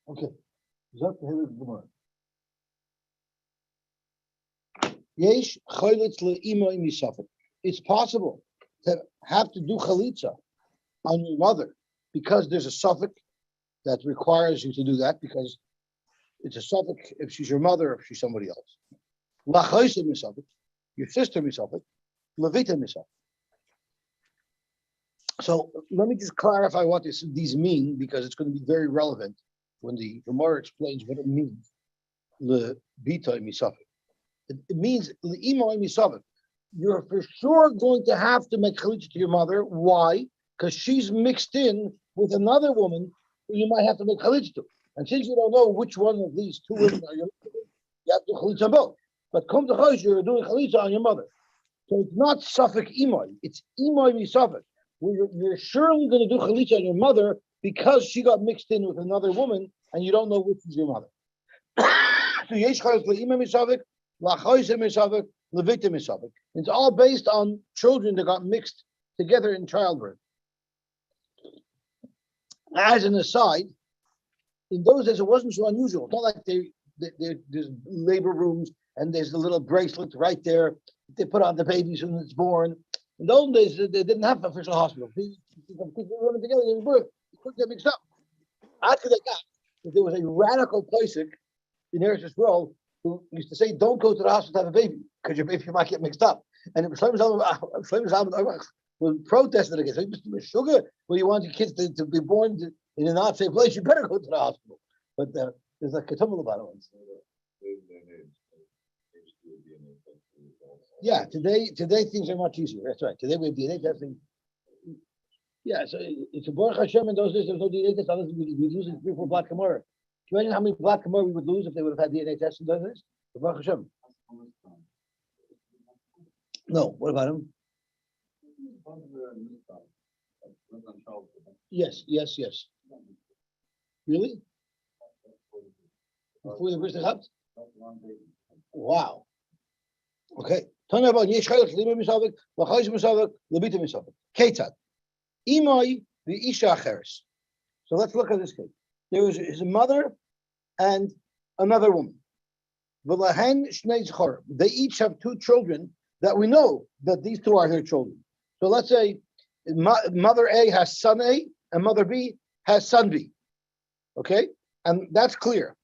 Okay. Yesh chaylitz le'ima misafek. It's possible to have to do chalitza on your mother because there's a suffix that requires you to do that because it's a suffix if she's your mother or if she's somebody else. Lachayse misafek, your sister misafek, levita misafek. So let me just clarify what these mean because it's going to be very relevant when the Gemara explains what it means. Levita misafek. It means l'ima misafek. You're for sure going to have to make chalitza to your mother. Why? Because she's mixed in with another woman who you might have to make chalitza to. And since you don't know which one of these two women are your mother, you have to do chalitza on both. But come to chalitza, you're doing chalitza on your mother. So it's not suffix imay, it's imay misafek. You're surely going to do chalitza on your mother because she got mixed in with another woman and you don't know which is your mother. So yesh chalitza l'imay misafek, lachayse misafek, levita misafek. It's all based on children that got mixed together in childbirth. As an aside, in those days it wasn't so unusual. It's not like there's labor rooms and there's the little bracelet right there they put on the baby when it's born. In those days they didn't have official hospitals. People were running together in birth. You couldn't get mixed up. After they got, there was a radical Pesach in Eretz Yisrael who used to say, "Don't go to the hospital to have a baby because your baby might get mixed up." And it was protested against it. Sugar, well, you want your kids to be born in a not safe place, you better go to the hospital. But there's a ketumel about it. Yeah, today things are much easier. That's right. Today we have DNA testing. Yeah, so it's a Baruch Hashem in those days there was no DNA test. Otherwise we'd lose 3 or 4 black Gemara. Can you imagine how many black Gemara we would lose if they would have had DNA tests in those days? Baruch Hashem. No, what about him? Yes. Really? Before the Bris Chabt? Wow. Okay. Tell me about Yesh Chayot Lima Misavik, Lachayz Misavik, Lebita Misavik. Ketzad. Imai the Isha Acheres. So let's look at this case. There was his mother and another woman. V'lahen Shnei Zchor. They each have 2 children that we know that these 2 are their children. So let's say mother A has son A and mother B has son B. Okay? And that's clear.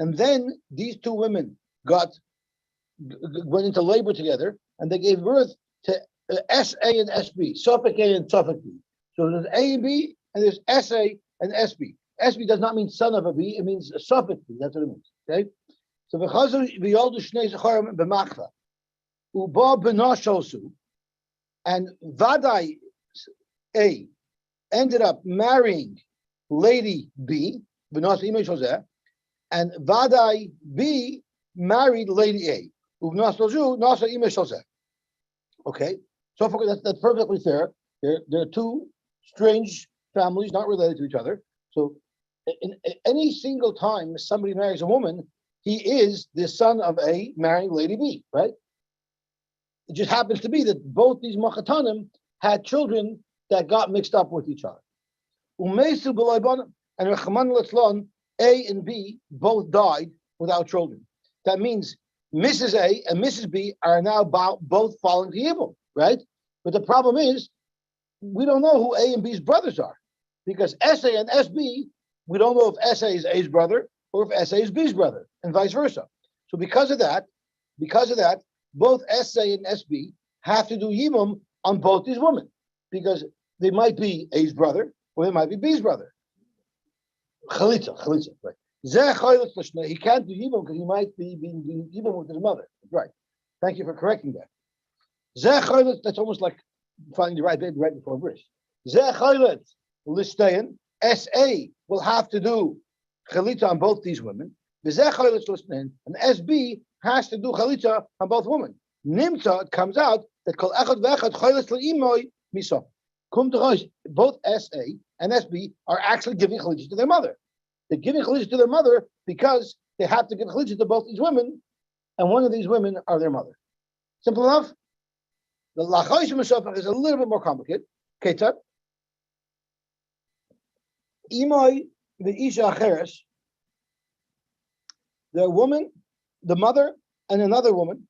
And then these 2 women went into labor together and they gave birth to SA and SB, Suffolk A and Suffolk B. So there's A and B and there's SA and SB. SB does not mean son of a B, it means a Suffolk B. That's what it means. Okay? So Uba Benashosu and Vadai A ended up marrying Lady B, and Vadai B married Lady A. Okay, so far that's perfectly fair. There are 2 strange families not related to each other. So in any single time somebody marries a woman, he is the son of A marrying Lady B, right? It just happens to be that both these Machatanim had children that got mixed up with each other. And Rechman Letzlon, A and B both died without children. That means Mrs. A and Mrs. B are now both falling to evil, right? But the problem is, we don't know who A and B's brothers are. Because SA and SB, we don't know if SA is A's brother or if SA is B's brother, and vice versa. So because of that, both SA and SB have to do Yibum on both these women, because they might be A's brother or they might be B's brother. Chalitza, right? He can't do Yibum because he might be doing Yibum with his mother. Right. Thank you for correcting that. That's almost like finding the right baby right before birth. Listayan, SA will have to do chalitza on both these women. And SB has to do chalitza on both women. Nimtza, it comes out that kol echad ve'echad chalitz le'imoy miso. Both SA and SB are actually giving chalitza to their mother. They're giving chalitza to their mother because they have to give chalitza to both these women, and one of these women are their mother. Simple enough. The lachayis misafek is a little bit more complicated. Ketzad. Imai the Isha Acheres, the woman, the mother, and another woman.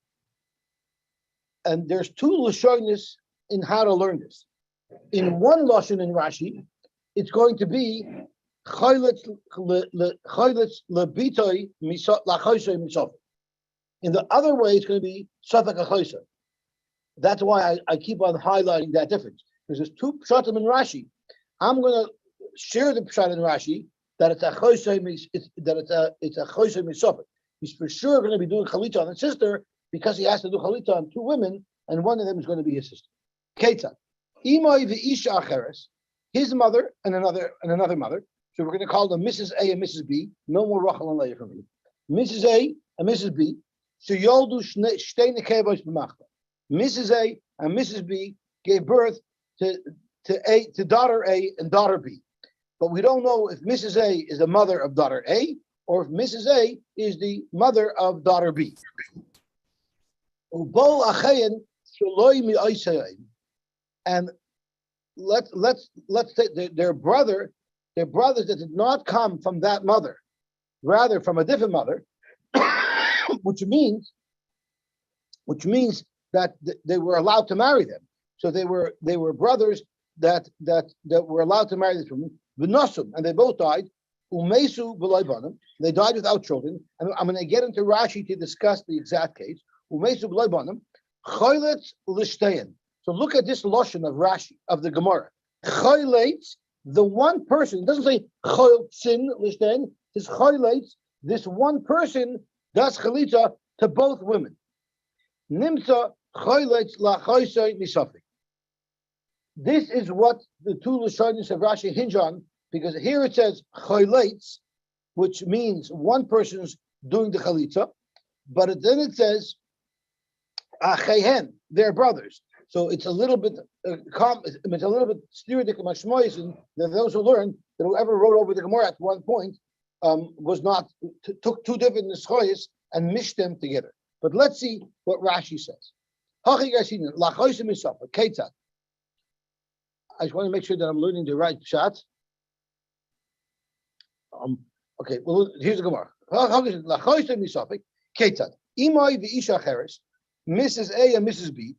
And there's two Lashonis in how to learn this. In one Lashon in Rashi, it's going to be Chayletz lebitoi lachoisoi misof. In the other way, it's going to be Safek achoisoi. That's why I keep on highlighting that difference, because there's two pshatim in Rashi. I'm going to share the pshat in Rashi that it's a choisoi it's a choisoi misof. He's for sure going to be doing chalitza on his sister because he has to do chalitza on two women, and one of them is going to be his sister. Ketzad imay v'isha acheres, his mother and another mother. So we're going to call them Mrs. A and Mrs. B. No more Rachel and Leah for me. Mrs. A and Mrs. B. So Yoldu shtei nekevos b'machla. Mrs. A and Mrs. B gave birth to daughter A and daughter B. But we don't know if Mrs. A is the mother of daughter A or if Mrs. A is the mother of daughter B. And let's say their brothers that did not come from that mother, rather from a different mother, which means that they were allowed to marry them. So they were brothers that were allowed to marry this woman. V'nosum, and they both died. Umesu b'loy banim, they died without children. And I'm going to get into Rashi to discuss the exact case. Umesu b'loy banim, choyletz l'shtein. So look at this loshon of Rashi, of the Gemara. Choyletz, the one person, it doesn't say choyletzin l'shtein, it's choyletz, this one person does chalitza to both women. Nimsa choyletz lachoisoi misafik. This is what the two Lashonis of Rashi hinge on, because here it says choyletz, which means one person's doing the chalitza, but then it says achehen, they're brothers. So it's a little bit it's a little bit stereotypical mashmois, and those who learn that whoever wrote over the Gemara at one point was not took two different neschoyes and mished them together. But let's see what Rashi says. I just want to make sure that I'm learning the right pshat. Okay, well, here's the Gemara. Ketzad imay v'isha acheres, Mrs. A and Mrs. B,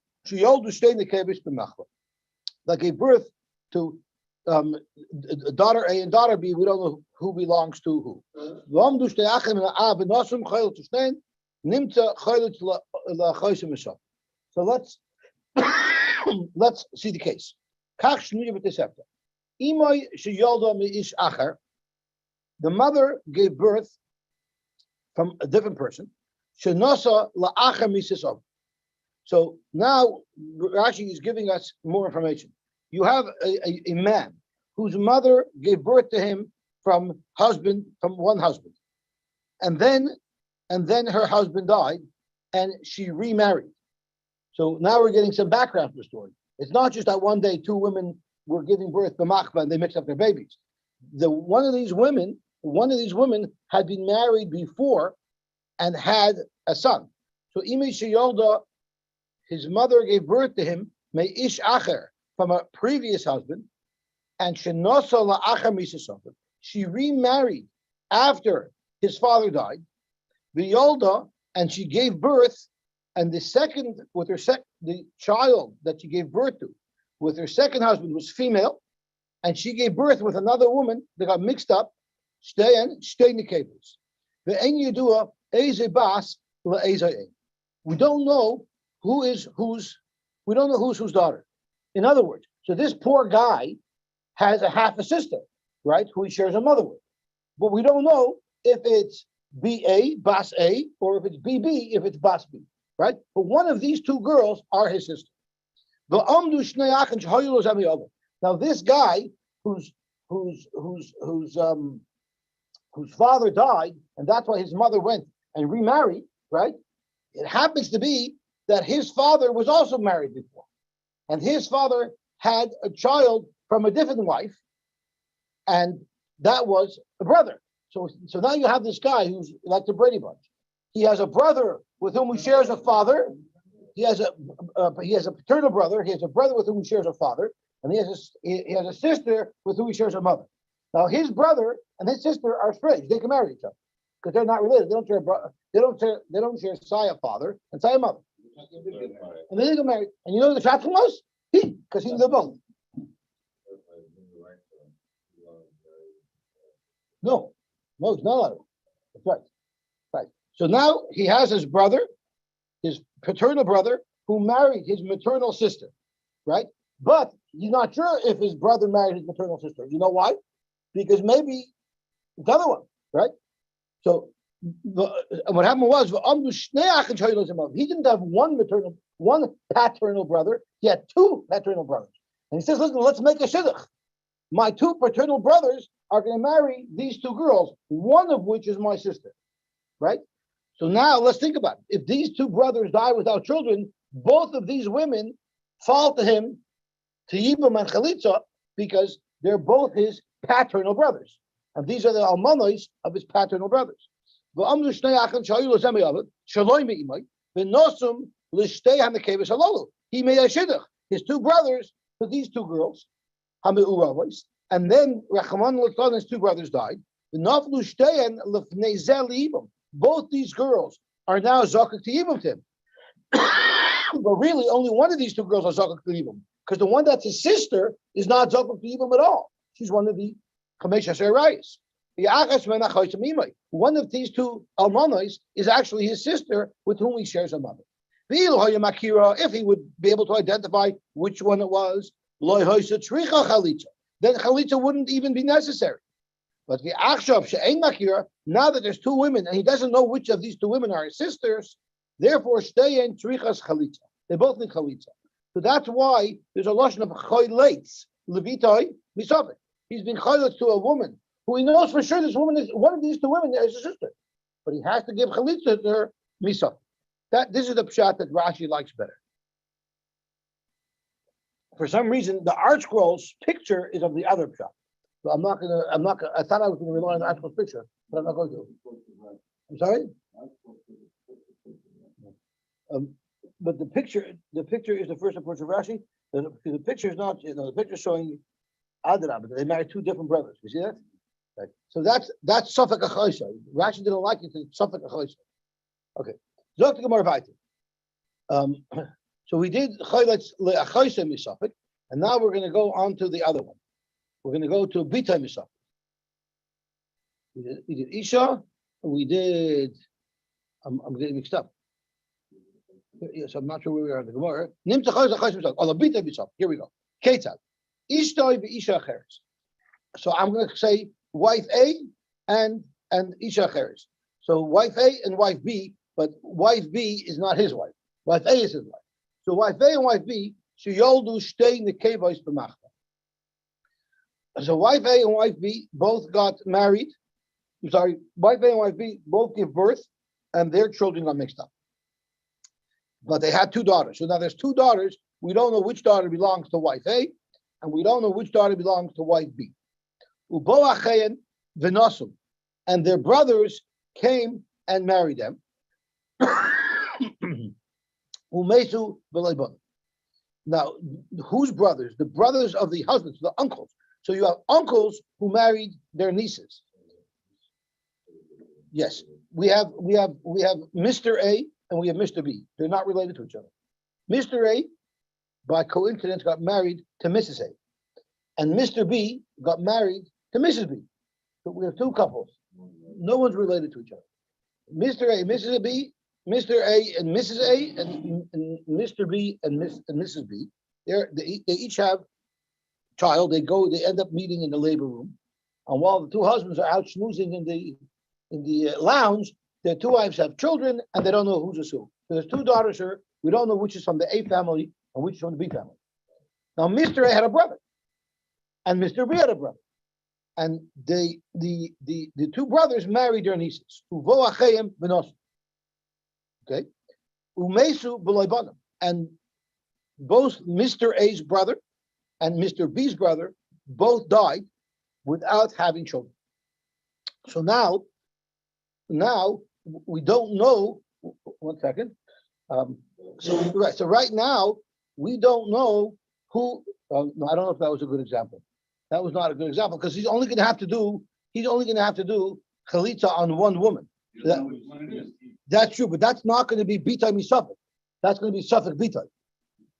that gave birth to daughter A and daughter B. We don't know who belongs to who. So let's see the case. The mother gave birth from a different person. So now Rashi is giving us more information. You have a man whose mother gave birth to him from one husband, and then her husband died, and she remarried. So now we're getting some background to the story. It's not just that one day two women were giving birth to machva and they mixed up their babies. One of these women had been married before and had a son. So Imi Sheyolda, his mother gave birth to him, Me'ish Acher, from a previous husband, and Shenosa La'acher Misasofer. She remarried after his father died, V'yolda, and she gave birth, and the child that she gave birth to with her second husband was female, and she gave birth with another woman that got mixed up, Shtei Nikavos. Ve'en Yedua Eze Bas La'eze. We don't know who's whose daughter. In other words, so this poor guy has a half a sister, right, who he shares a mother with. But we don't know if it's BA, Bas A, or if it's BB, if it's Bas B, right? But one of these two girls are his sister. Now this guy whose father died, and that's why his mother went and remarried, right? It happens to be that his father was also married before, and his father had a child from a different wife, and that was a brother. So now you have this guy who's like the Brady Bunch. He has a brother with whom he shares a father. He has a paternal brother. He has a brother with whom he shares a father, and he has a sister with whom he shares a mother. Now his brother and his sister are strange. They can marry each other because they're not related. They don't share. They don't share Saya father and Saya mother. And they get married. And you know who the Shadchan was? He, because he was both. No, it's not allowed. That's right. Right. So now he has his brother, his paternal brother, who married his maternal sister, right? But he's not sure if his brother married his maternal sister. You know why? Because maybe it's the other one, right? So what happened was he didn't have one paternal brother. He had two paternal brothers, and he says, "Listen, let's make a shidduch. My two paternal brothers are going to marry these two girls, one of which is my sister, right? So now let's think about it. If these two brothers die without children, both of these women fall to him, to Yibam and Chalitza, because they're both his paternal brothers. And these are the almanos of his paternal brothers. He made a shidduch, his two brothers, to these two girls, and then his two brothers died. Both these girls are now zakuk to Yibam to him. But really, only one of these two girls are zakuk to Yibam, because the one that's his sister is not zakuk to Yibam at all. She's one of the Chamesh Asher Rayis. One of these two almanos is actually his sister with whom he shares a mother. If he would be able to identify which one it was, then chalitza wouldn't even be necessary. But now that there's two women and he doesn't know which of these two women are his sisters, therefore stay in trichas chalitza. They both need chalitza. So that's why there's a lashon of choyleitz levitai misavik. He's been choyleitz to a woman who he knows for sure this woman is one of these two women is his sister, but he has to give chalitza to her misavik. This is the pshat that Rashi likes better. For some reason, the Art Scrolls picture is of the other pshat. So I'm not gonna. I thought I was going to rely on the Art Scrolls picture, but I'm not going to. I'm sorry. But the picture is the first approach of Rashi. The picture is not. The picture is showing Adrab, but they married two different brothers. You see that? Right. So that's Safek Achaisa. Rashi didn't like it. It's Safek Achaisa. Okay. Zok the Gemara Vayter. So we did Chayletz le'Achaisa Misafek, and now we're going to go on to the other one. We're going to go to Bita Misafek. We did Isha, and we did. I'm getting mixed up. Yes, I'm not sure where we are in the Gemara. Nimta Chayletz Achaisa Misafek. Oh, the Bita Misafek. Here we go. Ketzad. Ishtoi v'Isha Acheres. So I'm going to say wife A and Isha Acheres. So wife A and wife B, but wife B is not his wife. Wife A is his wife. So wife A and wife B, sheyoldu shtei nekevos b'machta. So wife A and wife B both got married. I'm sorry, wife A and wife B both give birth, and their children got mixed up. But they had two daughters. So now there's two daughters. We don't know which daughter belongs to wife A, and we don't know which daughter belongs to wife B. Ubo achein v'nosum, and their brothers came and married them. Umesu v'leibon. Now, whose brothers? The brothers of the husbands, the uncles. So you have uncles who married their nieces. Yes, we have Mr. A and we have Mr. B. They're not related to each other. Mr. A, by coincidence, got married to Mrs. A, and Mr. B got married to Mrs. B. So we have two couples. No one's related to each other. Mr. A, Mrs. B, Mr. A and Mrs. A, and Mr. B and Mrs. B. They each have child. They end up meeting in the labor room, and while the two husbands are out schmoozing in the lounge, their two wives have children, and they don't know who's who. So there's two daughters here. We don't know which is from the A family and which is from the B family. Now, Mr. A had a brother, and Mr. B had a brother, and the two brothers married their nieces. Uvo achayim v'nosu. Okay, umesu b'loibanim, and both Mr. A's brother and Mr. B's brother both died without having children. So now we don't know. 1 second. So right now we don't know who. No, I don't know if that was a good example. That was not a good example because he's only going to have to do chalitza on one woman. That's true, but that's not going to be bitay misafek. That's going to be safek bitay.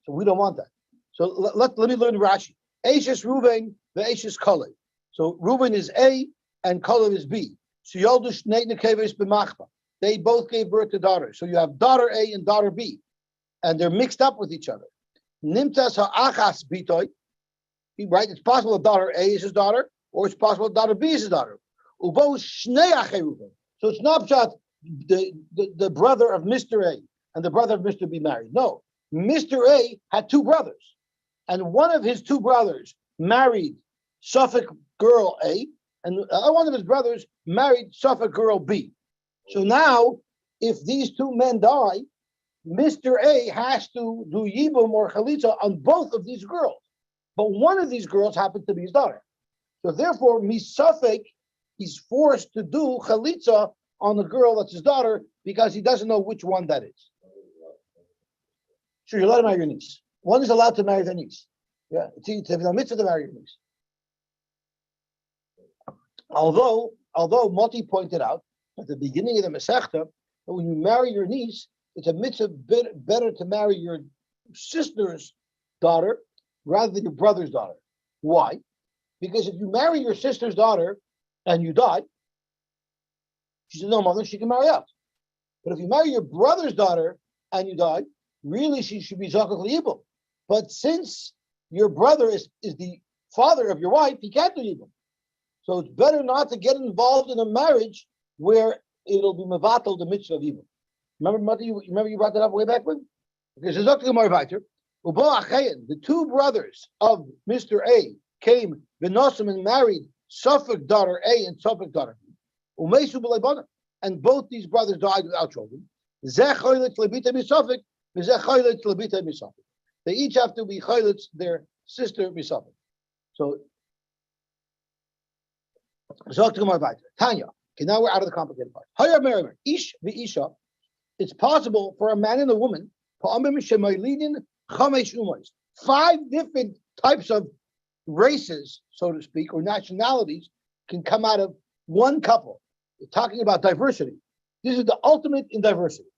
So we don't want that. So let me learn Rashi. Eishes Ruvain, the Eishes Kalev. So Ruvain is A and Kalev is B. So Yoldu Shnei Nekeves b'machba. They both gave birth to daughters. So you have daughter A and daughter B, and they're mixed up with each other. Nimtas ha'achas bitoy. Right? It's possible that daughter A is his daughter, or it's possible that daughter B is his daughter. Ubo Shnei Achei Ruvain. So it's not just the brother of Mr. A and the brother of Mr. B married. No. Mr. A had two brothers, and one of his two brothers married Suffolk girl A, and one of his brothers married Suffolk girl B. So now, if these two men die, Mr. A has to do Yibum or Chalitza on both of these girls. But one of these girls happens to be his daughter. So therefore, Misafek, he's forced to do Chalitza on the girl that's his daughter because he doesn't know which one that is. Sure, you're allowed to marry your niece. One is allowed to marry their niece. Yeah, it's a mitzvah to marry your niece. Although Moti pointed out at the beginning of the Masechta that when you marry your niece, it's a mitzvah better to marry your sister's daughter rather than your brother's daughter. Why? Because if you marry your sister's daughter and you die, she's a no mother, she can marry out. But if you marry your brother's daughter and you die, really she should be zakuk liyibum. But since your brother is the father of your wife, he can't do yibum. So it's better not to get involved in a marriage where it'll be mevatel the mitzvah of yibum. Remember you brought that up way back when? Okay, so the two brothers of Mr. A came v'nosim and married Suffolk daughter A and Suffolk daughter B. And both these brothers died without children. They each have to be chaylitz their sister Misafek. So Tanya. Okay, now we're out of the complicated part. Ish v'isha. It's possible for a man and a woman 5 different types of races, so to speak, or nationalities can come out of one couple. We're talking about diversity. This is the ultimate in diversity.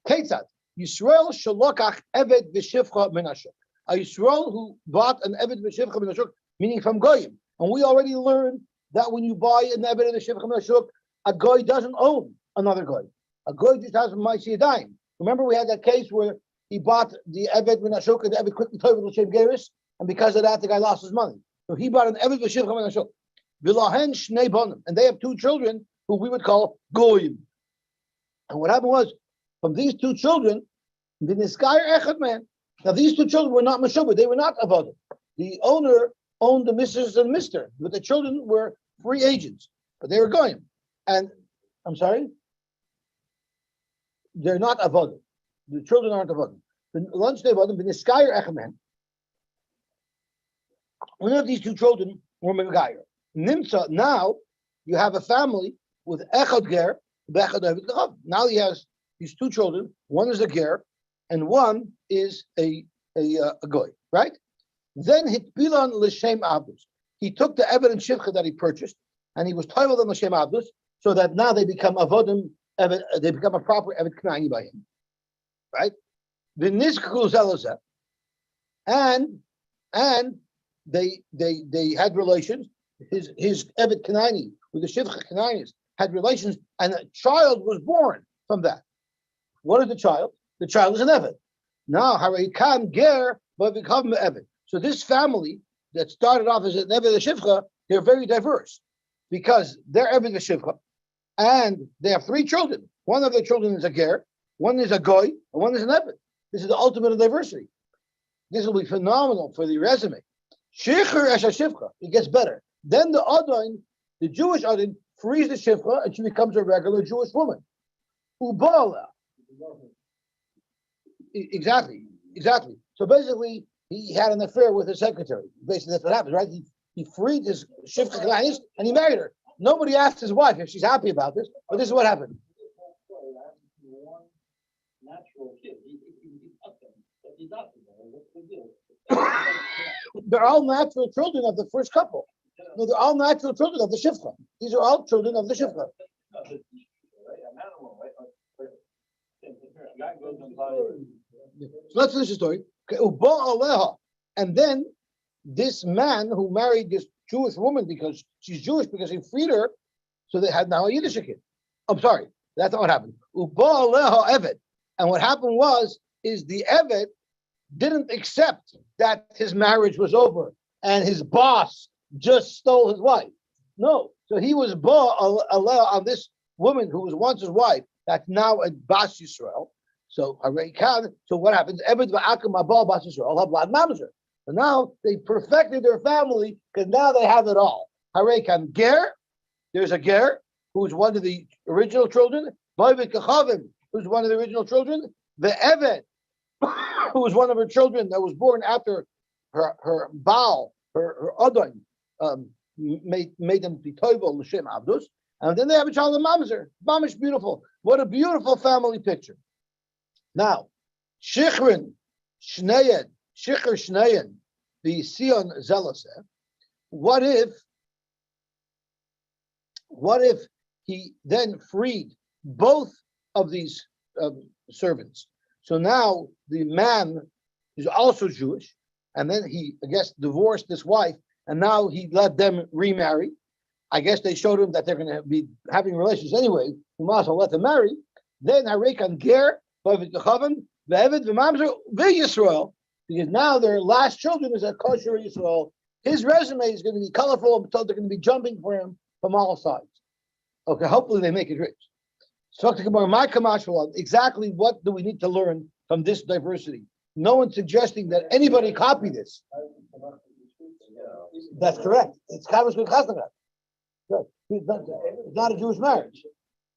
Ketzad, Yisrael shalokach eved v'shivcha min hashuk. A Yisrael who bought an eved v'shivcha min hashuk, meaning from goyim. And we already learned that when you buy an eved v'shivcha min hashuk, a goy doesn't own another goy. A goy just has ma'aseh yadayim. Remember, we had that case where he bought the Eved min Hashuk, and the Eved quickly told him to shave Geris, and because of that, the guy lost his money. So he bought an Eved v'shivcha min Hashuk. V'lahen shnei bonim, and they have two children who we would call goyim. And what happened was, from these two children, the niskayer echad man. Now these two children were not meshubah; they were not avodim. The owner owned the Mrs. and Mister, but the children were free agents, but they were goyim. And I'm sorry. They're not avodim. The children aren't avodim. The lunch day avodim, the niskayer echamen. One of these two children were megayer. Nimsa. Now you have a family with echad ger, bechad eved gav. Now he has these two children. One is a ger, and one is a goy. Right? Then hitpilan l'shem abdus. He took the evidence shivcha that he purchased, and he was toivel them l'shem abdus, so that now they become avodim. They become a proper Evet Knani by him, right? The Nizkul Zelazeh, and they had relations. His Evet Knani with the Shivcha Knanis had relations, and a child was born from that. What is the child? The child is an Evet. Now Harikan Ger but become Evet. So this family that started off as an Evet Shivcha, they're very diverse because they're Evet Shivcha. And they have three children. One of their children is a ger, one is a goy, and one is an eved. This is the ultimate of diversity. This will be phenomenal for the resume. Shecher esha shivcha. It gets better. Then the Adon, the Jewish Adon, frees the shivcha, and she becomes a regular Jewish woman. Ubala. Exactly. So basically, he had an affair with his secretary. Basically, that's what happens, right? He freed his shivcha Kanais, and he married her. Nobody asked his wife if she's happy about this, but this is what happened. They're all natural children of the first couple. No, they're all natural children of the Shifcha. These are all children of the Shifcha. So let's finish the story. Okay. And then this man who married this Jewish woman because she's Jewish, because he freed her, so they had now a Yiddish kid. I'm sorry, that's not what happened. Evet. And what happened is the Evet didn't accept that his marriage was over and his boss just stole his wife. No, so he was on this woman who was once his wife, that's now a Bas Yisrael. So what happens? Evet va'akim abal Bas Yisrael hablad mamzer. So now they perfected their family because now they have it all. Harekan ger, there's a ger who's one of the original children. Boivik kachavim, who's one of the original children. The Evet, who was one of her children that was born after her Baal, her Adon, made them be toivel l'shem avdus, and then they have a child of mamzer. Mamish, beautiful. What a beautiful family picture. Now, Shichrin Shneyen, Shicher Shneyen, the Sion Zelase. What if he then freed both of these servants? So now the man is also Jewish, and then he, I guess, divorced this wife, and now he let them remarry. I guess they showed him that they're going to be having relations anyway. He might as well let them marry. Then Harekan Ger, Yisrael, because now their last children is a kosher Yisrael. His resume is going to be colorful, so they're going to be jumping for him from all sides. Okay, hopefully they make it rich. So exactly what do we need to learn from this diversity? No one's suggesting that anybody copy this. That's correct. It's not a Jewish marriage.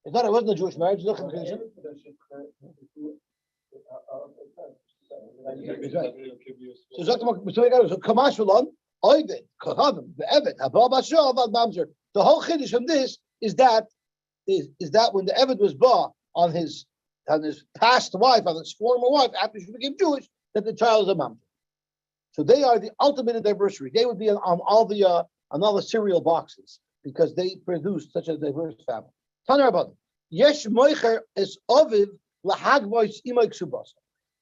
It wasn't a Jewish marriage. Look at the the whole chiddush from this is that when the Evet was bought on his past wife, on his former wife, after she became Jewish, that the child is a mamzer. So they are the ultimate diversity. They would be on all the cereal boxes because they produced such a diverse family. Taner Rabbanan, Yesh moicher es oviv lahagvois imay ksubasa.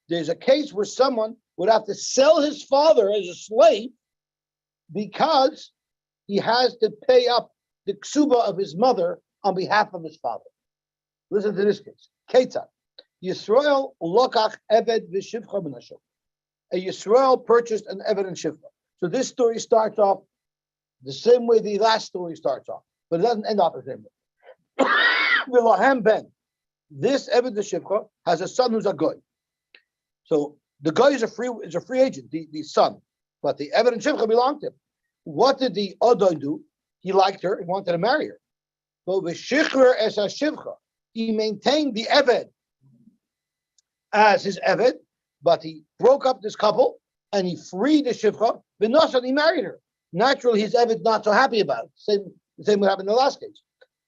There's a case where someone would have to sell his father as a slave because he has to pay up the ksuba of his mother on behalf of his father. Listen to this case. Ketzad. Yisrael lokach eved v'shivcha b'nashov. A Yisrael purchased an eved and shivcha. So this story starts off the same way the last story starts off, but it doesn't end off the same way. V'lahem ben. This eved and shivcha has a son who's a goy. So the guy is a free agent, the son, but the eved and shivcha belonged to him. What did the Adon do? He liked her and wanted to marry her. But v'shichrer es hashivcha, he maintained the eved as his eved, but he broke up this couple and he freed the shivcha. V'nosan, he married her. Naturally, his eved not so happy about it. The same what happened in the last case.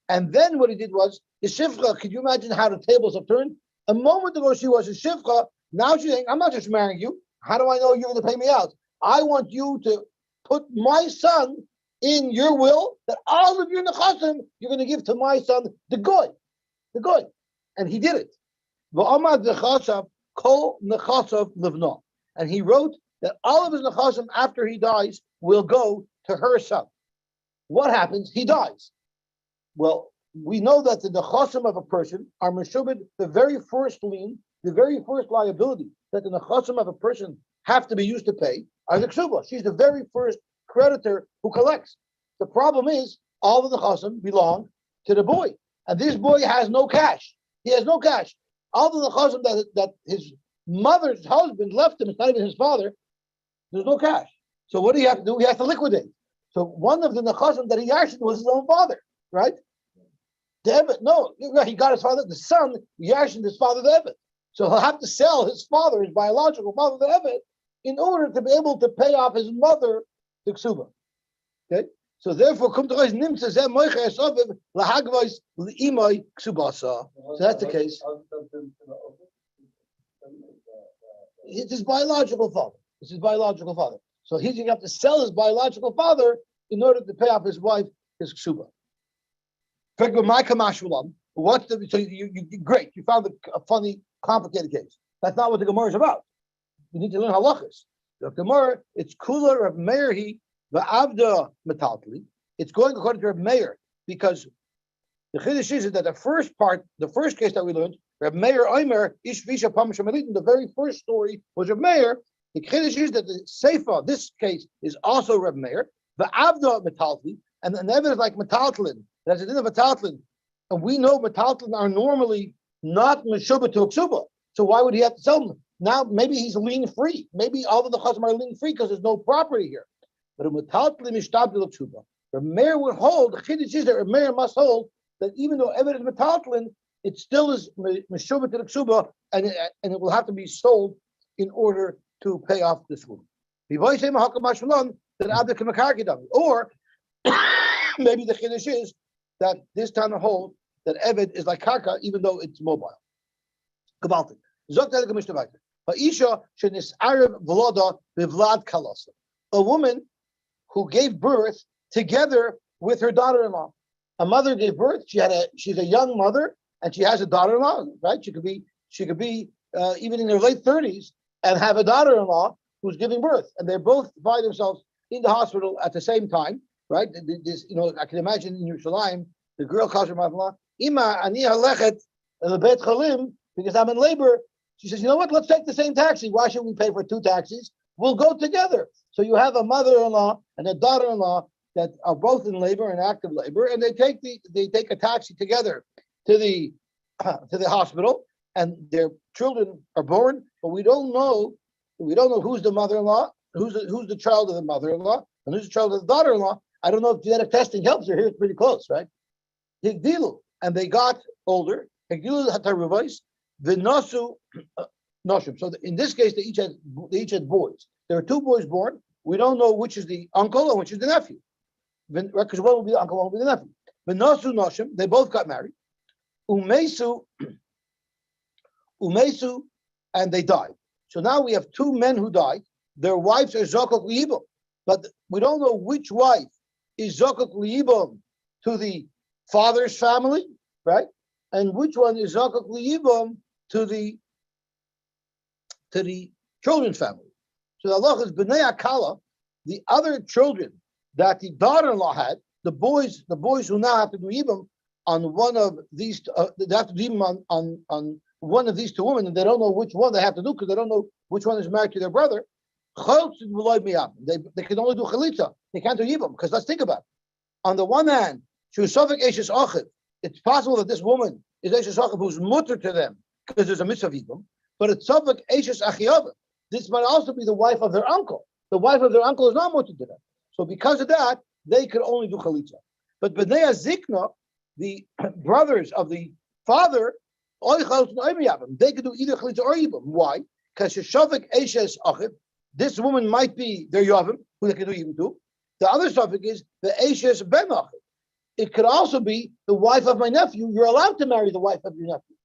And then what he did was his shivcha. Could you imagine how the tables have turned? A moment ago she was his shivcha. Now she's saying, "I'm not just marrying you. How do I know you're going to pay me out? I want you to put my son in your will, that all of your nechasim you're going to give to my son, the goy. And he did it. And he wrote that all of his nechasim after he dies will go to her son. What happens? He dies. Well, we know that the nechasim of a person are meshubed, the very first lien, the very first liability that the nechasim of a person have to be used to pay are the ksuba. She's the very first creditor who collects. The problem is all of the nechasim belong to the boy, and this boy has no cash. He has no cash. All the nechasim that his mother's husband left him, it's not even his father. There's no cash. So what do you have to do? He has to liquidate. So one of the nechasim that he actually was his own father, right? David, no, he got his father, the son, Yashin, his father, David. So he'll have to sell his father, his biological father, David, in order to be able to pay off his mother, the ksuba. Okay? So therefore, so that's the case. it's his biological father. It's his biological father. So he's going to have to sell his biological father in order to pay off his wife, his ksuba. What's the, so you great, you found a funny, complicated case. That's not what the Gemara is about. You need to learn halachas. The Gemara, it's Kula Reb Meir the Avda Metaltli. It's going according to Reb Meir, because the Chiddush is that the first case that we learned, Reb Meir Omer, Ish Visha Pamashamalit, the very first story was Reb Meir. The Chiddush is that the Seifa, this case, is also Reb Meir, the Avda Metaltli, and the Eved is like Metaltlin. That's a din of Metaltlin. And we know Metaltlin are normally not Meshubah to Ksuba. So why would he have to sell them? Now, maybe he's lien free. Maybe all of the Chazam are lien free because there's no property here. But a Metaltlin Mishtabdil Ksuba. The mayor would hold, the Chiddush is that a mayor must hold that even though Eved is Metaltlin, it still is Meshubah to the Ksuba, and it will have to be sold in order to pay off this woman. Or maybe the Chiddush is that this time to hold that Eved is like Karka, even though it's mobile. Gabaltic. A woman who gave birth together with her daughter-in-law. A mother gave birth. She's a young mother, and she has a daughter-in-law. Right? She could be even in her late 30s and have a daughter-in-law who's giving birth, and they both find themselves in the hospital at the same time. Right? This, I can imagine in Yerushalayim, the girl calls her mother-in-law, Ima ani halechet lebeit chalim, because I'm in labor. She says, you know what? Let's take the same taxi. Why should we pay for two taxis? We'll go together. So you have a mother-in-law and a daughter-in-law that are both in labor and active labor, and they take a taxi together to the hospital, and their children are born, but we don't know who's the mother-in-law, who's the child of the mother-in-law, and who's the child of the daughter-in-law. I don't know if genetic testing helps her. Here it's pretty close, right? Higdilu, and they got older. Higdilu hataruvais, the nasu noshim. So in this case, they each had boys. There are two boys born. We don't know which is the uncle and which is the nephew. Because one will be the uncle, one will be the nephew. The nasu noshim, they both got married. Umesu, and they died. So now we have two men who died. Their wives are zokok liibam, but we don't know which wife is zokok liibam to the father's family, right? And which one is zokok liibam to the children's family. So the Allah is b'nei akala, the other children that the daughter-in-law had, the boys who now have to do ibam on one of these, they have to do ibam on one of these two women, and they don't know which one they have to do because they don't know which one is married to their brother. They can only do chalitza. They can't do ibam because let's think about it. On the one hand, it's possible that this woman is eshes achiv who's mutter to them because there's a mitzvah ibam, but it's safek eshes achiyava. This might also be the wife of their uncle. The wife of their uncle is not mutter to them. So because of that, they could only do chalitza. But b'nei zikna, the brothers of the father, they could do either chalitza or ibam. Why? Because sheshavik eshes achiv, this woman might be their yavim, who they can do ibam to. The other suffix is the eshes ben achiv. It could also be the wife of my nephew. You're allowed to marry the wife of your nephew.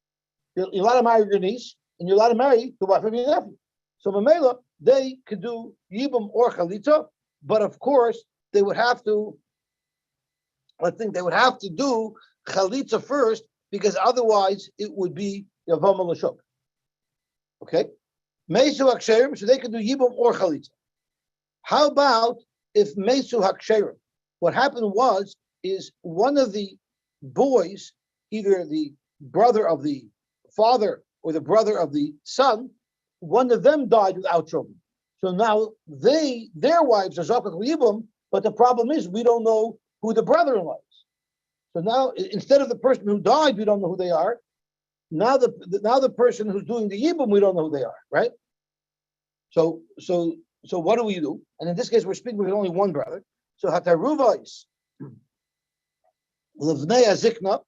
You're allowed to marry your niece, and you're allowed to marry the wife of your nephew. So Mamela, they could do yibum or chalitza, but of course they would have to. I think they would have to do chalitza first because otherwise it would be yavam l'shuk. Okay, mesu haksherim, so they could do yibum or chalitza. How about if mesu haksherim? What happened is one of the boys, either the brother of the father or the brother of the son, one of them died without children. So now their wives are zakak liyibum, but the problem is we don't know who the brother-in-law is. So now instead of the person who died, we don't know who they are. Now the person who's doing the yibum, we don't know who they are, right? So what do we do? And in this case, we're speaking with only one brother. So hataruvais l'vnei azikna,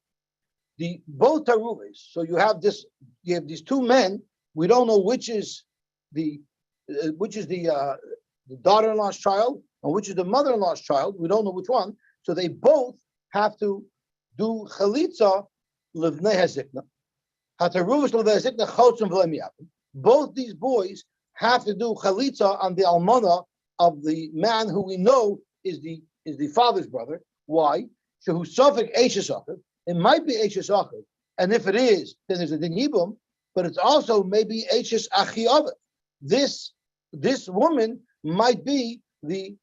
both taruvais. So you have these two men. We don't know which is the daughter-in-law's child and which is the mother-in-law's child. We don't know which one. So they both have to do chalitza l'vnei hazikna. Hataruvas l'vnei hazikna chotzim v'lemiyapim. Both these boys have to do chalitza on the almana of the man who we know is the father's brother. Why? Shehu sofik eishes achiv. It might be eishes achiv, and if it is, then there's a din yibum. But it's also maybe eishes achi aviv. This woman might be the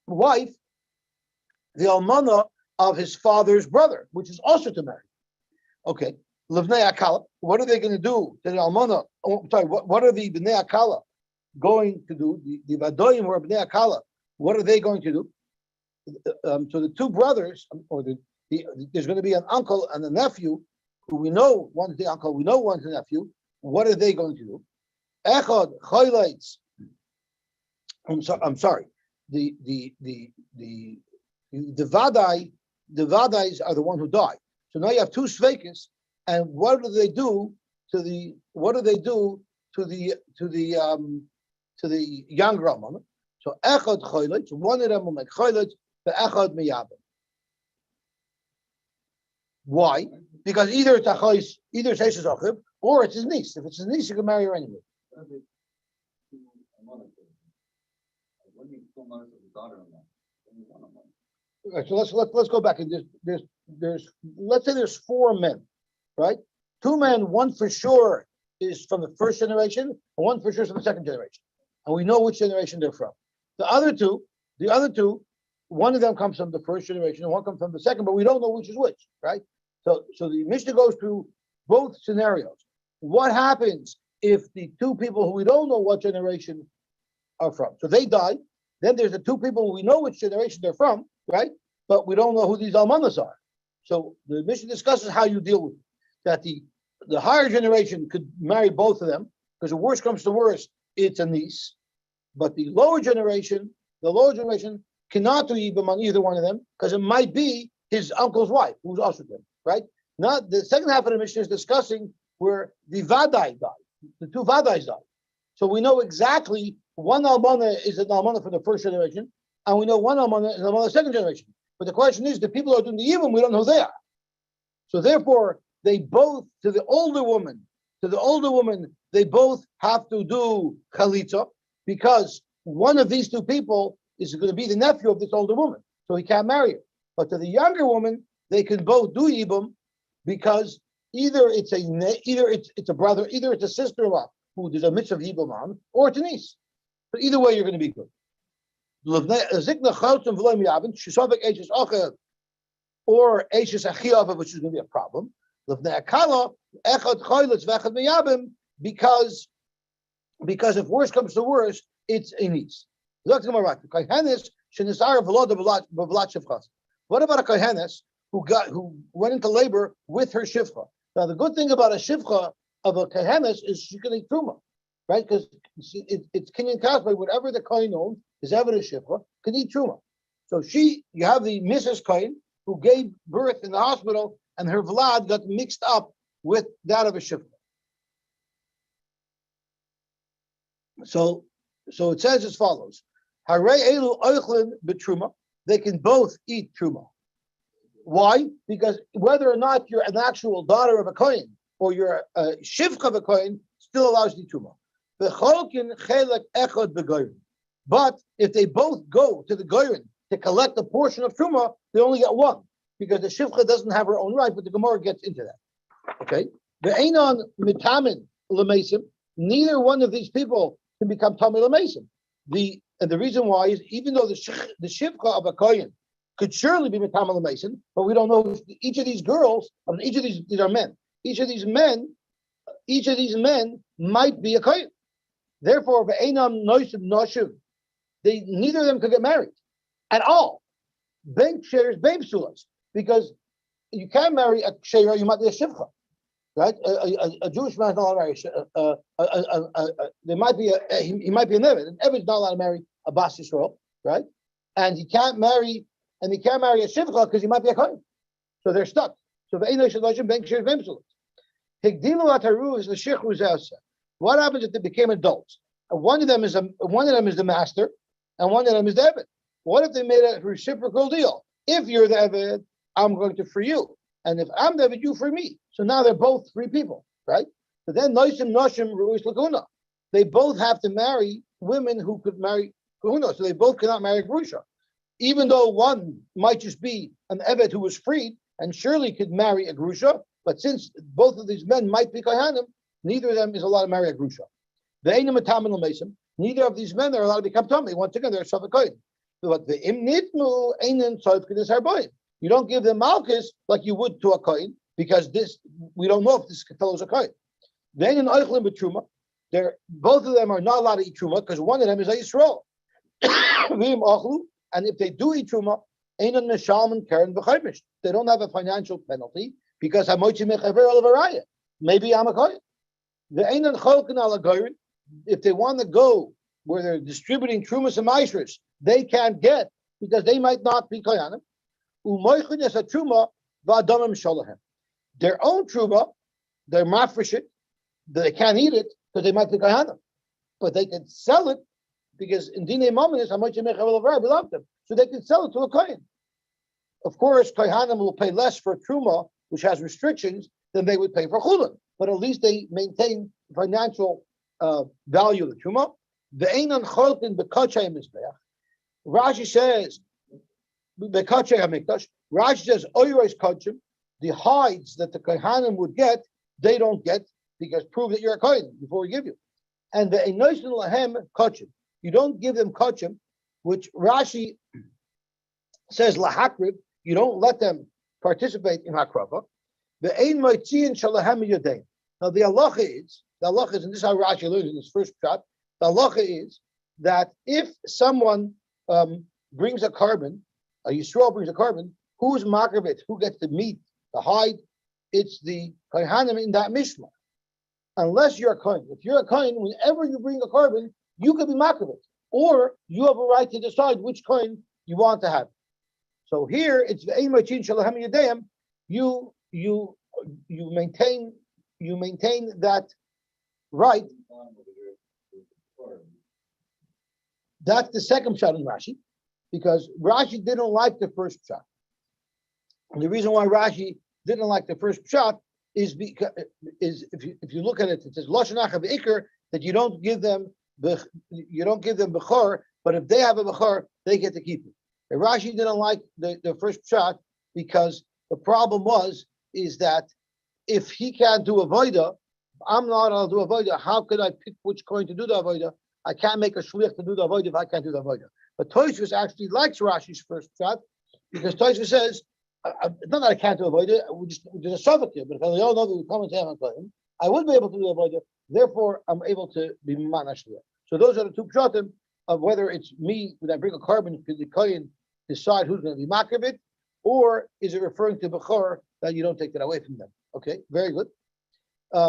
wife, the almana of his father's brother, which is also to marry. Okay, Livnei Akala. What are they going to do to the almana? Oh, sorry, what are the Bnei Akala going to do? The Vadoyim or Bnei Akala, what are they going to do? So the two brothers, or there's going to be an uncle and a nephew, who we know one's the uncle, we know one's the nephew. What are they going to do? Echad chayleitz. I'm sorry. The vadais are the one who died. So now you have two sveikis, and what do they do to the young Ramon? So echad chayleitz, one of them will make chayleitz, the echad miyabim. Why? Because either it's achayis, either it's Eishes Achiv, or it's his niece. If it's his niece, you can marry her anyway. Right, so let's go back. And there's let's say there's four men, right? Two men, one for sure is from the first generation, and one for sure is from the second generation, and we know which generation they're from. The other two, one of them comes from the first generation, and one comes from the second, but we don't know which is which, right? So the Mishnah goes through both scenarios. What happens if the two people who we don't know what generation are from? So they died. Then there's the two people we know which generation they're from, right? But we don't know who these almanas are. So the Mishnah discusses how you deal with it. That the higher generation could marry both of them, because the worst comes to worst, it's a niece. But the lower generation cannot do yibum on either one of them, because it might be his uncle's wife, who's also them, right? Now the second half of the Mishnah is discussing where the vadai died, the two vadais died. So we know exactly one almana is an almana from the first generation, and we know one almana is an almana of the second generation. But the question is, the people who are doing the yibum, we don't know who they are. So therefore, they both, to the older woman, they both have to do chalitza, because one of these two people is going to be the nephew of this older woman, so he can't marry her. But to the younger woman, they can both do yibum, because either it's a brother, either it's a sister-in-law who there's a mitzvah of yibum on, or it's a niece. So either way, you're going to be good. Or Eishes Achiyav, which is going to be a problem. Because if worse comes to worse, it's a niece. What about a kohenes who went into labor with her shivcha? Now the good thing about a shivcha of a kohenes is she can eat truma, right? Because it's kinyan kasbay, whatever the kohen owns is evidence shivcha can eat truma. So you have the Mrs. Kohen who gave birth in the hospital, and her vlad got mixed up with that of a shivcha. So it says as follows: Harei elu oichlin b'truma. They can both eat truma. Why? Because whether or not you're an actual daughter of a kohen or you're a shivcha of a kohen, still allows you truma. But if they both go to the goyim to collect a portion of truma, they only get one, because the shivcha doesn't have her own right. But the Gemara gets into that. Okay, the einon mitamin lemesim. Neither one of these people can become tamei lemesim. The reason why is, even though the shivcha of a kohen could surely be mitamin lemesim, but we don't know each of these girls. I mean, each of these are men. Each of these men might be a kohen. Therefore, the einon noisim noshiv. Neither of them could get married at all. Bank shares, babe sulas, because you can marry a shayra, you might be a shivcha, right? A Jewish man is not allowed to marry. There might be he might be an Eved. An Eved is not allowed to marry a Bas Yisrael, right? And he can't marry a shivcha because he might be a kohen. So they're stuck. So the Einosh Shaloshim bank shares, babe sulas. Higdilu ataru is the shichru zeh. What happens if they became adults? One of them is the master, and one of them is the Eved. What if they made a reciprocal deal? If you're the Eved, I'm going to free you. And if I'm the Eved, you free me. So now they're both free people, right? So then Noisim Noshim Ruiz Laguna. they both have to marry women who could marry kahuna, so they both cannot marry grusha. Even though one might just be an evet who was freed and surely could marry a grusha, but since both of these men might be kohanim, neither of them is allowed to marry a grusha. Neither of these men are allowed to become tummy. Once again, they're shafak kohen. But the imnitmu einen tzodkines harboim. You don't give them malchus like you would to a kohen, because this we don't know if this fellow is a kohen. Then in oichlin b'truma, they're both of them are not allowed to eat truma because one of them is a Yisrael. And if they do eat truma, einan meshalman karen b'chaymish. They don't have a financial penalty because hamochi mechaver olavaraya. Maybe I'm a kohen. The einan cholkin ala goyrin. If they want to go where they're distributing trumas and maishras, they can't get because they might not be kohanim. Umoichin es a truma v'adamim sholahem. Their own truma, they're mafreshit, they can't eat it because they might be kohanim, but they can sell it because in dinei mamanis how much you make belong them, so they can sell it to a kohen. Of course, kohanim will pay less for truma, which has restrictions, than they would pay for chulin, but at least they maintain financial value of the truma. The einan cholkin bekachay mizbeach. Rashi says bekachay hamikdash. Rashi says oyros kachim. The hides that the kohanim would get, they don't get because prove that you're a kohen before we give you. And the einosin lahem kachim. You don't give them kachim, which Rashi says lahakriv. You don't let them participate in hakrava. The ein moitziin shalahem yadein. Now the halacha is, and this is how Rashi learns in his first shot, the halacha is that if someone brings a carbon, a Yisrael brings a carbon, who's makravit, who gets the meat, the hide? It's the kohanim in that mishmar. Unless you're a kohen. If you're a kohen, whenever you bring a carbon, you could be makravit, or you have a right to decide which kohen you want to have. So here it's the eimachin shalahem yadayim. You maintain that right. That's the second shot in Rashi, because Rashi didn't like the first shot. And the reason why Rashi didn't like the first shot is because if you look at it, it says lashon acha v'ikar, that you don't give them bechor, but if they have a bechor, they get to keep it. And Rashi didn't like the first shot because the problem is that if he can't do avoda, I'm not allowed to do avoda. How could I pick which coin to do the avoda? I can't make a shliach to do the avoda if I can't do the avoda. But Tosfos actually likes Rashi's first shot because Tosfos says, it's not that I can't do avoda, there's a suffix here, but if I don't know that we come and say I'm a kohen, I would be able to do avoda. Therefore, I'm able to be manash shliach. So those are the two pshatim of whether it's me when I bring a carbon, because the kohen decide who's going to be makravit, or is it referring to bechor that you don't take that away from them? Okay, very good. They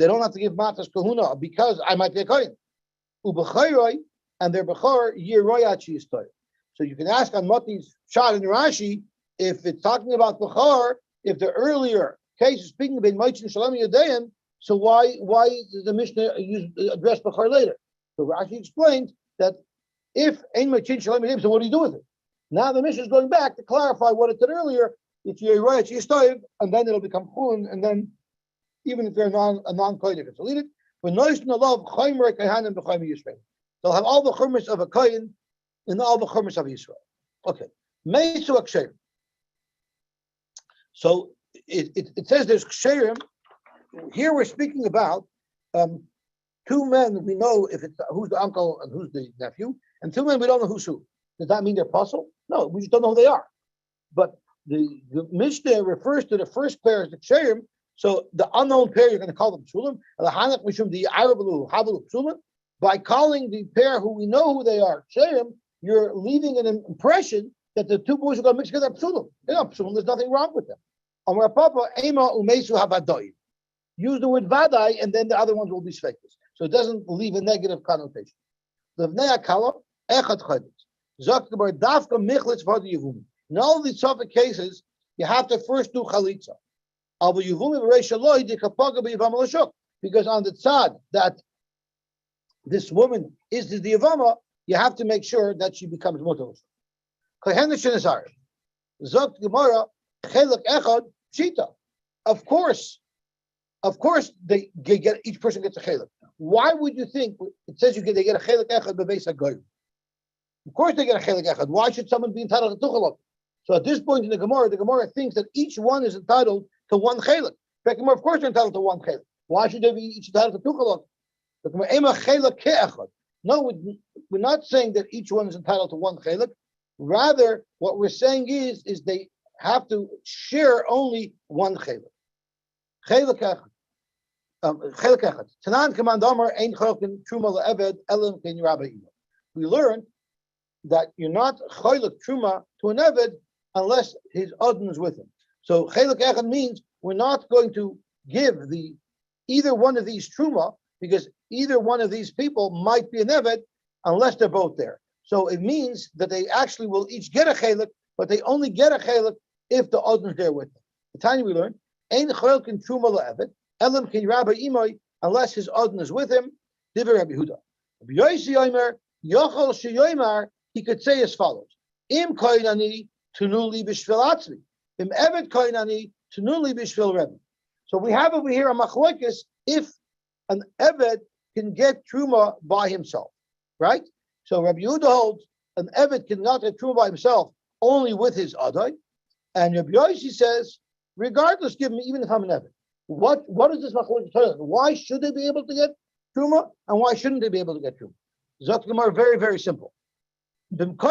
don't have to give matas kahuna because I might be a kohen. And their bechor yiroyachi is toy. So you can ask on Mati's shot in Rashi if it's talking about bechor, if the earlier case is speaking about Moichin Shalom Yadayim, so why does the Mishnah address bechor later? So Rashi explains that if Ein Moichin Shalom Yadayim, so what do you do with it? Now the Mishnah is going back to clarify what it did earlier. It's yiroyachi is toy, and then it'll become chun, and then even if they're a non-kohen, it's deleted. But noishn alav chaymer kohanim b'chayim Yisrael. They'll have all the churmis of a kohen and all the churmis of Yisrael. Okay. Meisu aksherim. So it says there's ksherim. Here we're speaking about two men. We know if it's who's the uncle and who's the nephew, and two men we don't know who's who. Does that mean they're puzzle? No, we just don't know who they are. But the Mishnah refers to the first pair as the ksherim. So the unknown pair, you're going to call them psulim. By calling the pair who we know who they are, ksherim, you're leaving an impression that the two boys are going to mix together psulim. They're not psulim. There's nothing wrong with them. Amar Papa, Ema umesu havadai. Use the word vadai, and then the other ones will be svekis. So it doesn't leave a negative connotation. Levnei akala echad chayvitz. Zaktabar dafka michlitz v'had yevumi. In all of these Suffolk cases, you have to first do chalitza. Because on the tzad that this woman is the Yevama, you have to make sure that she becomes mutal. Of course, Of course, they get each person gets a chelik. Why would you think it says they get a chelik echad bebeis hagoyim? Of course, they get a chelik echad. Why should someone be entitled to tuchalot? So at this point in the Gemara thinks that each one is entitled to one chelik. Of course, they're entitled to one chelik. Why should they be each entitled to tuchalot? No, we're not saying that each one is entitled to one chelik. Rather, what we're saying is they have to share only one chelik. Chelik echad. Tanan command Amar ein cholkin truma le'eved elam ken rabbi. We learned that you're not chelik truma to an eved unless his odin is with him. So chelik echad means we're not going to give either one of these truma because either one of these people might be an eved unless they're both there. So it means that they actually will each get a chelik, but they only get a chelik if the odin is there with them. The time we learned ein cholkin truma le'eved elam ken rabbi imay unless his odin is with him. Divrei Rabbi Yehuda. Rabbi Yosy Omer yochol sheyomer, he could say as follows: Im koinani tunuli b'shvil atzmi, im eved koinani tunuli b'shvil Rebbe. So we have over here a machlokes if an eved can get truma by himself, right? So Rabbi Yehuda holds an eved cannot get truma by himself, only with his adai, and Rabbi Yosy says, regardless, give me even if I'm an eved. What is this machlokes telling us? Why should they be able to get truma, and why shouldn't they be able to get truma? Zot Gemara, very, very simple. In Rabbi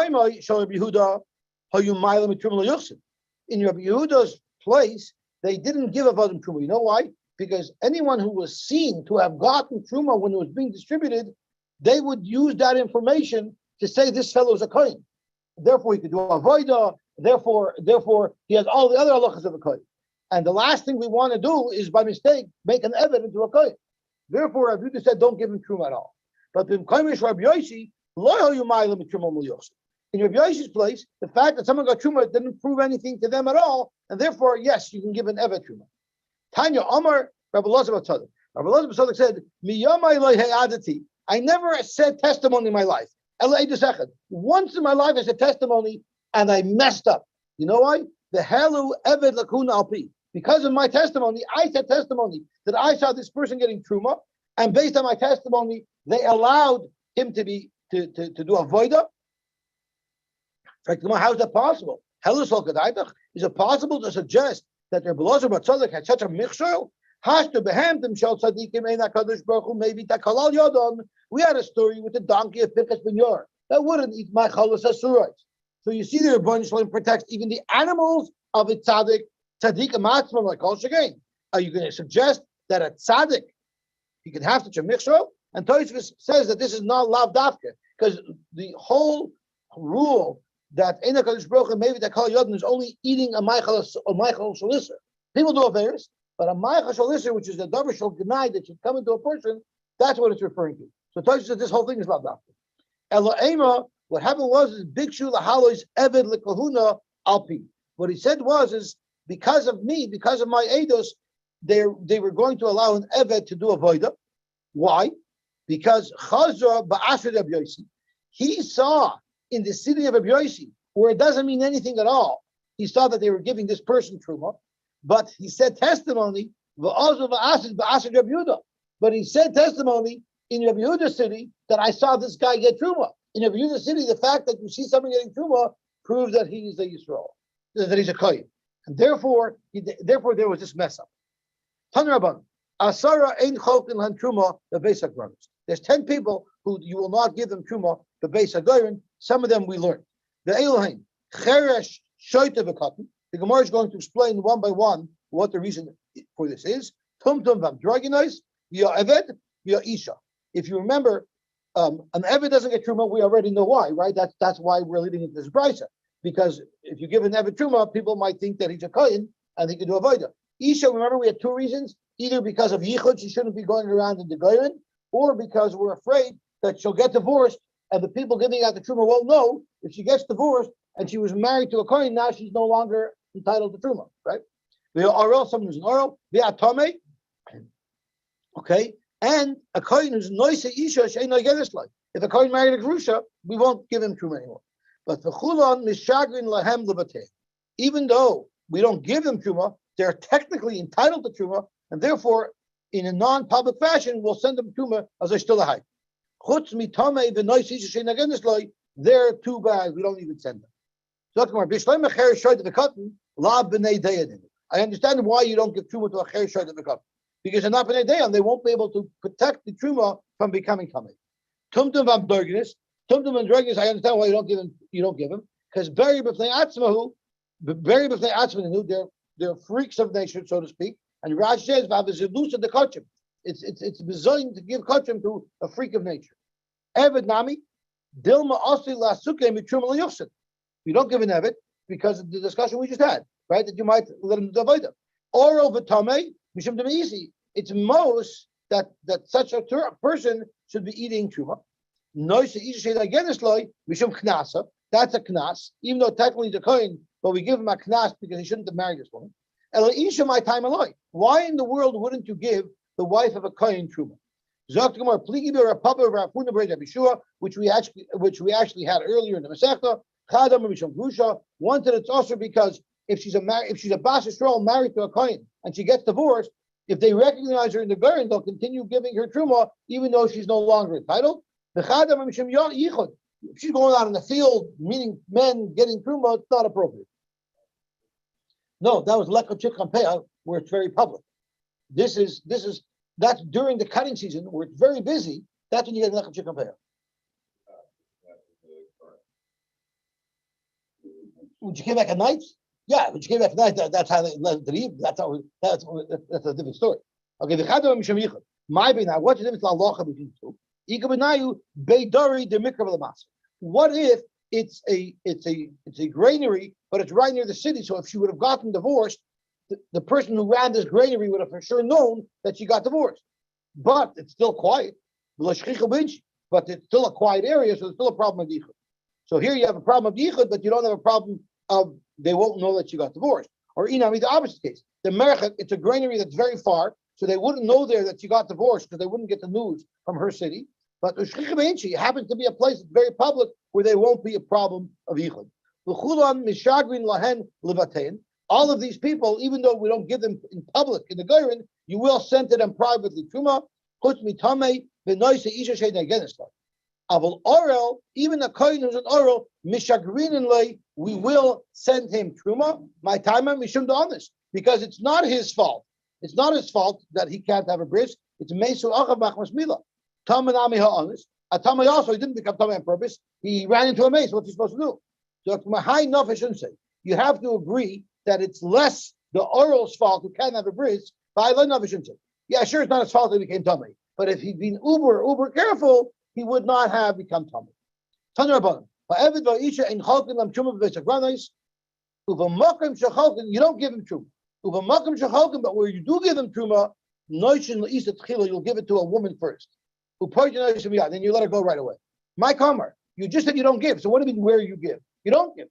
Yehuda's place, they didn't give avodim truma. You know why? Because anyone who was seen to have gotten truma when it was being distributed, they would use that information to say this fellow is a kohen. Therefore, he could do avodah. Therefore, he has all the other halachas of a kohen. And the last thing we want to do is, by mistake, make an eved into a kohen. Therefore, Rabbi Yehuda said, don't give him truma at all. But in Rabbi Yosy, in Rabbi Yosy's place, the fact that someone got truma didn't prove anything to them at all, and therefore, yes, you can give an evet truma. Tanya Omar, Rabbi Elazar Tzadok. Rabbi Elazar Tzadok said, "Miyamai lo'hei adati." I never said testimony in my life. Once in my life, I said testimony, and I messed up. You know why? The helu evet lakuna alpi. Because of my testimony, I said testimony that I saw this person getting truma, and based on my testimony, they allowed him to do a voida. How is that possible? Is it possible to suggest that Rabbi Elazar Tzadok had such a mixture? We had a story with the donkey of Pinchas ben Yair that wouldn't eat my chalas asurais. So you see, the Rebbeinu Shalom protects even the animals of a tzaddik amatzman like Kol Shegein. Are you going to suggest that a tzaddik he can have such a mixture? And Tosfos says that this is not lav dafka, because the whole rule that Ein HaKadosh Baruch Hu maybe that Kol Yodin is only eating a Meichel Shalisser. People do affairs, but a Meichel Shalisser, which is a davar shel gnai that should come into a person, that's what it's referring to. So Tosfos says this whole thing is lav dafka. Elo'ema, what happened was Bikshu lahalois eved lekahuna alpi. What he said is because of me, because of my eidos, they were going to allow an eved to do a voida. Why? Because Chazra ba'asher Rabbi Yosy, he saw in the city of Rabbi Yosy, where it doesn't mean anything at all, he saw that they were giving this person truma, but he said testimony, but he said testimony in Rabbi Yehuda's city that I saw this guy get truma. In Rabbi Yehuda's city, the fact that you see someone getting truma proves that he is a Yisrael, that he's a kohen, and therefore there was this mess up. Tanraban, Asara ein cholkin lan truma the basic brothers. There's 10 people who you will not give them truma the basic goyim. Some of them we learned. The Elohim cheresh shoyte v'katan. The Gemara is going to explain one by one what the reason for this is. Tum vam dragonized via eved via isha. If you remember, an eved doesn't get truma. We already know why, right? That's why we're leading into this brisa. Because if you give an eved truma, people might think that he's a kohen and he can do avodah. Isha, remember, we had 2 reasons. Either because of yichud, she shouldn't be going around in the goyim, or because we're afraid that she'll get divorced and the people giving out the truma won't know if she gets divorced and she was married to a kohen, now she's no longer entitled to truma, right? The oral, someone who's an oral, the atome, okay, and a kohen who's noise isha she'ein nogedes like. If a kohen married a grusha, we won't give him truma anymore. But the chulon mishagrin lahem levateh, even though we don't give them truma, they're technically entitled to truma, and therefore in a non-public fashion, we'll send them truma as a still a high. Chutz mitame the noise isha against loy. They're too bad. We don't even send them. So I understand why you don't give truma to a cher shayt of the cup, because they're not b'nei dayan. They won't be able to protect the truma from becoming tamei. Tumtum vam dorginus, tumtum and dorginus. I understand why you don't give them. You don't give them because very b'fnei atzmahu, very b'fnei atzmahu. They're freaks of nature, so to speak. And Raj says, "V'avizilus the kachim." It's designed to give kachim to a freak of nature. Eved nami dilma asli lasuke mitruma liyusin. You don't give an evet because of the discussion we just had, right? That you might let him divide them. Oral v'tamei mishum easy. It's most that such a person should be eating truma. Noise again is like mishum knasa. That's a knas, even though technically the kohen, but we give him a knas because he shouldn't have married this woman. Elisha my time alone. Why in the world wouldn't you give the wife of a kohen truma? Which we actually had earlier in the Masechta. One that it's also because if she's a Bas Yisrael married to a kohen and she gets divorced, if they recognize her in the Goren, they'll continue giving her truma even though she's no longer entitled. If she's going out in the field, meaning men getting truma, it's not appropriate. No, that was Lekha Chikhampeah, where it's very public. That's during the cutting season where it's very busy. That's when you get Lekha Chikhampeah. Would you came back at night? Yeah, but you came back at night. That's how they led to the evening. That's a different story. Okay, the Chadam Misham Yichud. My now, what's the difference halacha between the two? Ikabenayu beidari de mikra v'lamas. What if it's a granary, but it's right near the city? So if she would have gotten divorced, the person who ran this granary would have for sure known that she got divorced. But it's still quiet. But it's still a quiet area, so there's still a problem of yichud. So here you have a problem of yichud, but you don't have a problem of they won't know that she got divorced. Or inami, the opposite case. The merchet, it's a granary that's very far, so they wouldn't know there that she got divorced because they wouldn't get the news from her city. But it happens to be a place that's very public where there won't be a problem of yichud. All of these people, even though we don't give them in public in the Goren, you will send to them privately. Truma, Aval oral, even a kohen who's an oral, mishagrinenle, we will send him truma. My time mishum honest, because it's not his fault. It's not his fault that he can't have a bris. It's mesu achav machmas mila. Tamanami ha'honest. Atamay also, he didn't become tamay on purpose. He ran into a mace. What's he supposed to do? So high enough, I shouldn't say. You have to agree that it's less the oral's fault who can't have a bris. But I shouldn't say. Yeah, sure, it's not his fault that he became tamay. But if he'd been uber careful, he would not have become tamei. You don't give him truma. But where you do give him truma, you'll give it to a woman first. Then you let her go right away. My kamar, you just said you don't give. So what do you mean where you give? You don't give.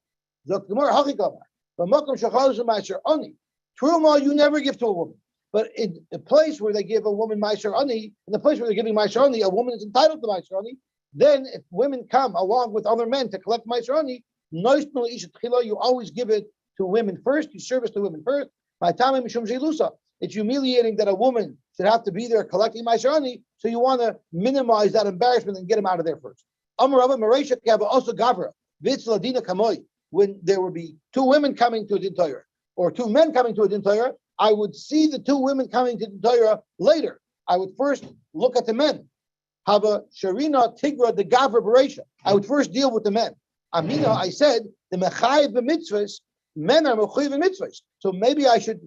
Truma you never give to a woman. But in the place where they give a woman Ma'aser Ani, in the place where they're giving Ma'aser Ani, a woman is entitled to Ma'aser Ani. Then if women come along with other men to collect Ma'aser Ani, you always give it to women first, you service to women first. It's humiliating that a woman should have to be there collecting Ma'aser Ani, so you want to minimize that embarrassment and get them out of there first. When there would be two women coming to a din Torah, or two men coming to a din Torah, I would see the two women coming to the Torah later. I would first look at the men. Hava Sharina Tigra the Gavra Beresha. I would first deal with the men. Amina, I said the Mechayiv b'mitzvahs, men are Mechayiv b'mitzvahs. So maybe I should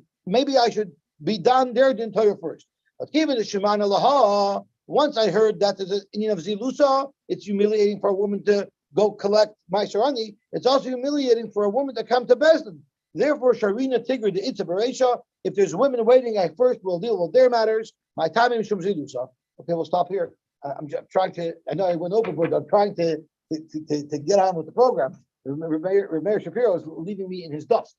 be done there in Torah first. But given the Shemana Laha, once I heard that there's an Indian of Zilusa, it's humiliating for a woman to go collect Ma'aser Ani. It's also humiliating for a woman to come to Bezdin. Therefore, Sharina Tigri the Itza Beresha. If there's women waiting, I first will deal with their matters. My time is Shum Zilusa. Okay, we'll stop here. I'm trying to. I know I went overboard. I'm trying to get on with the program. Rameir Shapiro is leaving me in his dust.